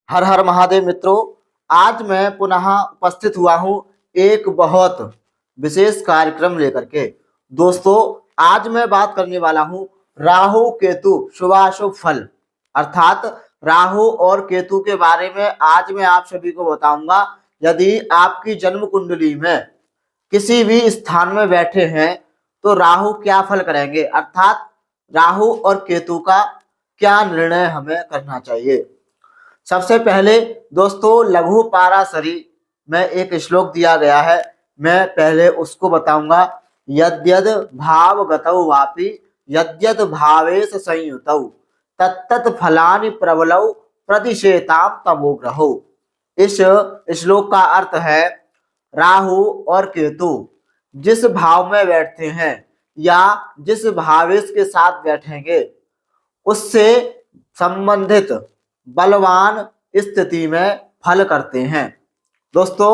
हर हर महादेव मित्रों, आज मैं पुनः उपस्थित हुआ हूँ एक बहुत विशेष कार्यक्रम लेकर के। दोस्तों, आज मैं बात करने वाला हूँ राहु केतु शुभाशुभ फल, अर्थात राहु और केतु के बारे में आज मैं आप सभी को बताऊंगा। यदि आपकी जन्म कुंडली में किसी भी स्थान में बैठे हैं तो राहु क्या फल करेंगे, अर्थात राहु और केतु का क्या निर्णय हमें करना चाहिए। सबसे पहले दोस्तों, लघु पाराशरी में एक श्लोक दिया गया है, मैं पहले उसको बताऊंगा। यद्यद भावगतौ वापि यद्यद भावेश संयुतौ तत्तत् फलानि प्रबलौ प्रतिशेताम तमोग्रहो। इस श्लोक का अर्थ है, राहु और केतु जिस भाव में बैठते हैं या जिस भावेश के साथ बैठेंगे उससे संबंधित बलवान स्थिति में फल करते हैं। दोस्तों,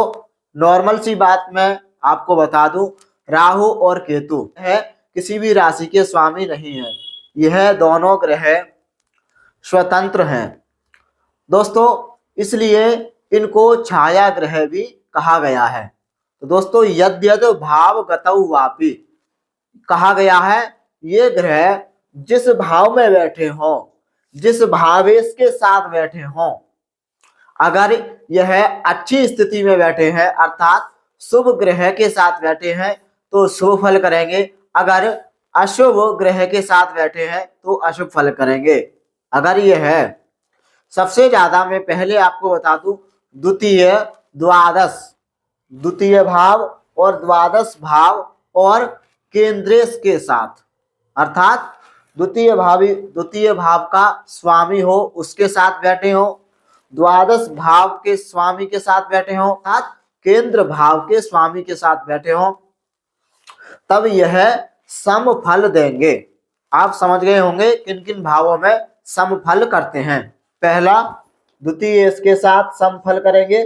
नॉर्मल सी बात मैं आपको बता दूं, राहु और केतु है किसी भी राशि के स्वामी नहीं है, यह दोनों ग्रह स्वतंत्र हैं दोस्तों, इसलिए इनको छाया ग्रह भी कहा गया है। तो दोस्तों, यद्यद भावगतौ वापि कहा गया है, ये ग्रह जिस भाव में बैठे हों, जिस भावेश के साथ बैठे हों, अगर यह अच्छी स्थिति में बैठे हैं अर्थात शुभ ग्रह के साथ बैठे हैं तो शुभ फल करेंगे, अगर अशुभ ग्रह के साथ बैठे हैं तो अशुभ फल करेंगे। अगर यह है, सबसे ज्यादा मैं पहले आपको बता दूं, द्वितीय भाव और द्वादश भाव और केंद्रेश के साथ, अर्थात द्वितीय भाव का स्वामी हो उसके साथ बैठे हो, द्वादश भाव के स्वामी के साथ बैठे हो, अर्थात केंद्र भाव के स्वामी के साथ बैठे हो, तब यह सम फल देंगे। आप समझ गए होंगे किन किन भावों में सम फल करते हैं। पहला, द्वितीय इसके साथ सम फल करेंगे,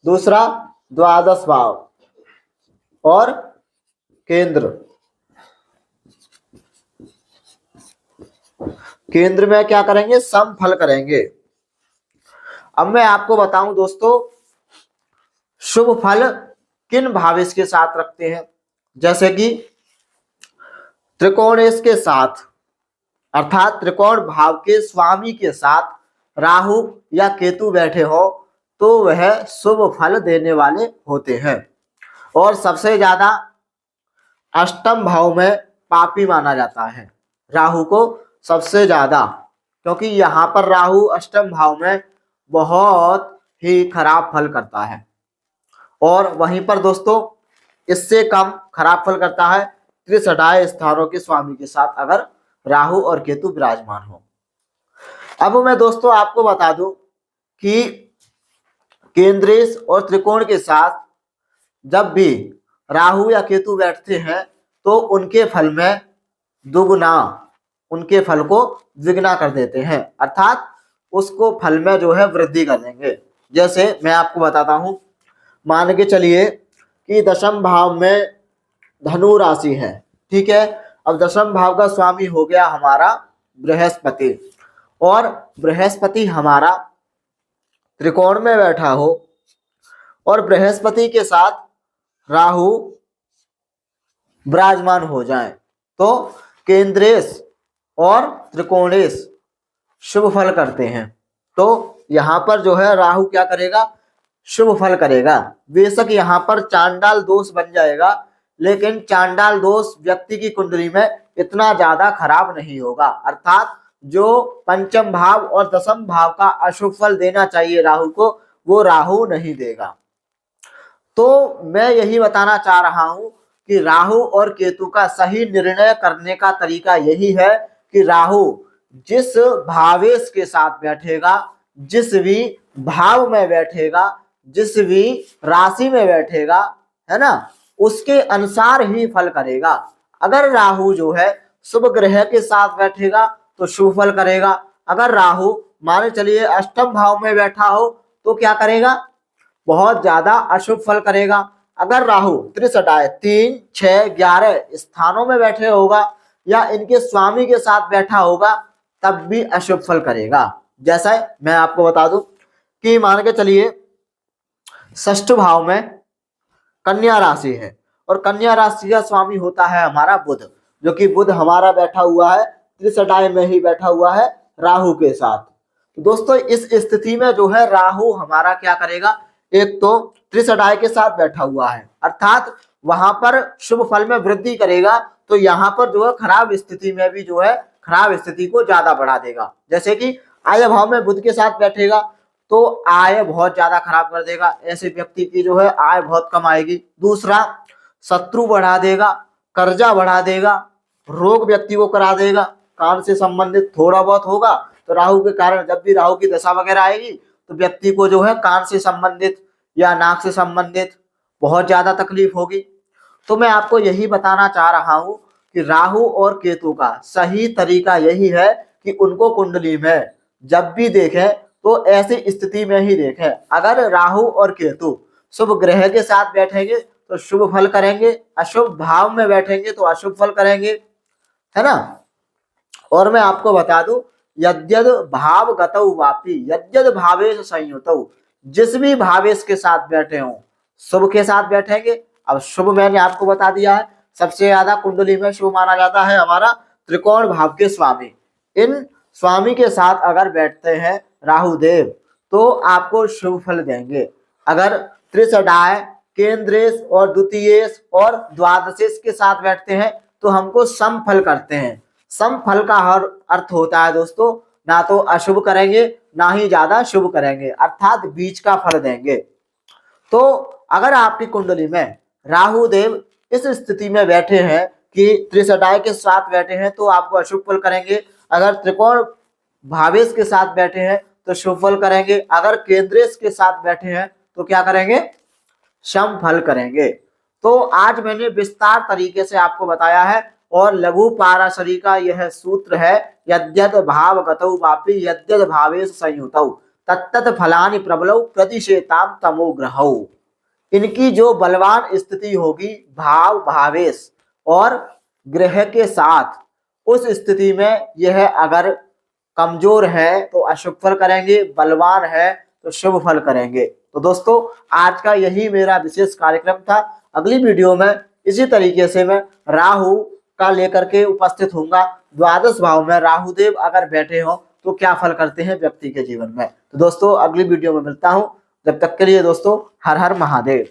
दूसरा द्वादश भाव और केंद्र में क्या करेंगे, सम फल करेंगे। अब मैं आपको बताऊं दोस्तों, शुभ फल किन भावेश के साथ रखते हैं, जैसे कि त्रिकोणेश के साथ, अर्थात त्रिकोण भाव के स्वामी के साथ राहु या केतु बैठे हो तो वह शुभ फल देने वाले होते हैं। और सबसे ज्यादा अष्टम भाव में पापी माना जाता है राहु को सबसे ज्यादा, क्योंकि यहाँ पर राहु अष्टम भाव में बहुत ही खराब फल करता है। और वहीं पर दोस्तों, इससे कम खराब फल करता है त्रिसठाय स्थानों के स्वामी के साथ अगर राहु और केतु विराजमान हो। अब मैं दोस्तों आपको बता दूं कि केंद्रेश और त्रिकोण के साथ जब भी राहु या केतु बैठते हैं तो उनके फल में दुगुना, उनके फल को द्विगुना कर देते हैं, अर्थात उसको फल में जो है वृद्धि कर देंगे। जैसे मैं आपको बताता हूं, मान के चलिए कि दशम भाव में धनु राशि है, ठीक है। अब दशम भाव का स्वामी हो गया हमारा बृहस्पति, और बृहस्पति हमारा त्रिकोण में बैठा हो और बृहस्पति के साथ राहु विराजमान हो जाए तो केंद्रेश और त्रिकोणेश शुभ फल करते हैं। तो यहाँ पर जो है राहु क्या करेगा, शुभ फल करेगा। बेशक यहाँ पर चांडाल दोष बन जाएगा, लेकिन चांडाल दोष व्यक्ति की कुंडली में इतना ज्यादा खराब नहीं होगा, अर्थात जो पंचम भाव और दशम भाव का अशुभ फल देना चाहिए राहु को, वो राहु नहीं देगा। तो मैं यही बताना चाह रहा हूं कि राहु और केतु का सही निर्णय करने का तरीका यही है कि राहु जिस भावेश के साथ बैठेगा, जिस भी भाव में बैठेगा, जिस भी राशि में बैठेगा, है ना, उसके अनुसार ही फल करेगा। अगर राहु जो है शुभ ग्रह के साथ बैठेगा तो शुभ फल करेगा, अगर राहु मान चलिए अष्टम भाव में बैठा हो तो क्या करेगा, बहुत ज्यादा अशुभ फल करेगा। अगर राहु त्रिसठाय 3, 6, 11 स्थानों में बैठे होगा या इनके स्वामी के साथ बैठा होगा तब भी अशुभ फल करेगा। जैसा मैं आपको बता दूं, कि मान के चलिए षष्ठ भाव में कन्या राशि है और कन्या राशि का स्वामी होता है हमारा बुध, जो कि बुध हमारा बैठा हुआ है त्रिसटाई में ही बैठा हुआ है राहु के साथ। तो दोस्तों इस स्थिति में जो है राहु हमारा क्या करेगा, एक तो त्रिसटाई के साथ बैठा हुआ है अर्थात वहां पर शुभ फल में वृद्धि करेगा, तो यहाँ पर जो है खराब स्थिति में भी जो है खराब स्थिति को ज्यादा बढ़ा देगा। जैसे कि आय भाव में बुध के साथ बैठेगा तो आय बहुत ज्यादा खराब कर देगा, ऐसे व्यक्ति की जो है आय बहुत कम आएगी। दूसरा, शत्रु बढ़ा देगा, कर्जा बढ़ा देगा, रोग व्यक्ति को करा देगा, कान से संबंधित थोड़ा बहुत होगा तो राहु के कारण जब भी राहु की दशा वगैरह आएगी तो व्यक्ति को जो है कान से संबंधित या नाक से संबंधित बहुत ज्यादा तकलीफ होगी। तो मैं आपको यही बताना चाह रहा हूं कि राहु और केतु का सही तरीका यही है कि उनको कुंडली में जब भी देखें तो ऐसी स्थिति में ही देखें। अगर राहु और केतु शुभ ग्रह के साथ बैठेंगे तो शुभ फल करेंगे, अशुभ भाव में बैठेंगे तो अशुभ फल करेंगे, है ना। और मैं आपको बता दूं, यद्यद भाव गतौ वापि यद्यद भावेश संयुतौ, जिस भी भावेश के साथ बैठे हों शुभ के साथ बैठेंगे। अब शुभ मैंने आपको बता दिया है, सबसे ज्यादा कुंडली में शुभ माना जाता है हमारा त्रिकोण भाव के स्वामी। इन स्वामी के साथ अगर बैठते हैं राहु देव तो आपको शुभ फल देंगे। अगर त्रिसडाय, केंद्रेश और द्वितीयेश और द्वादशेश के साथ बैठते हैं तो हमको सम फल करते हैं। सम फल का हर अर्थ होता है दोस्तों, ना तो अशुभ करेंगे ना ही ज्यादा शुभ करेंगे, अर्थात बीच का फल देंगे। तो अगर आपकी कुंडली में राहु देव इस स्थिति में बैठे हैं कि त्रिसटाई के साथ बैठे हैं तो आपको अशुभ फल करेंगे। अगर त्रिकोण भावेश के साथ बैठे हैं तो शुभ फल करेंगे। अगर केंद्रेश के साथ बैठे हैं तो क्या करेंगे, सम फल करेंगे। तो आज मैंने विस्तार तरीके से आपको बताया है और लघु पाराशरी का यह सूत्र है, यद्यद भाव गतौ वापि यद्यद भावेश संयुतौ तत्तत् फलानि प्रबलौ प्रतिशेताम तमो ग्रहौ। इनकी जो बलवान स्थिति होगी भाव, भावेश और ग्रह के साथ, उस स्थिति में यह अगर कमजोर है तो अशुभ फल करेंगे, बलवान है तो शुभ फल करेंगे। तो दोस्तों आज का यही मेरा विशेष कार्यक्रम था। अगली वीडियो में इसी तरीके से मैं राहु का लेकर के उपस्थित होऊंगा। द्वादश भाव में राहु देव अगर बैठे हो तो क्या फल करते हैं व्यक्ति के जीवन में। तो दोस्तों अगली वीडियो में मिलता हूं, जब तक के लिए दोस्तों हर हर महादेव।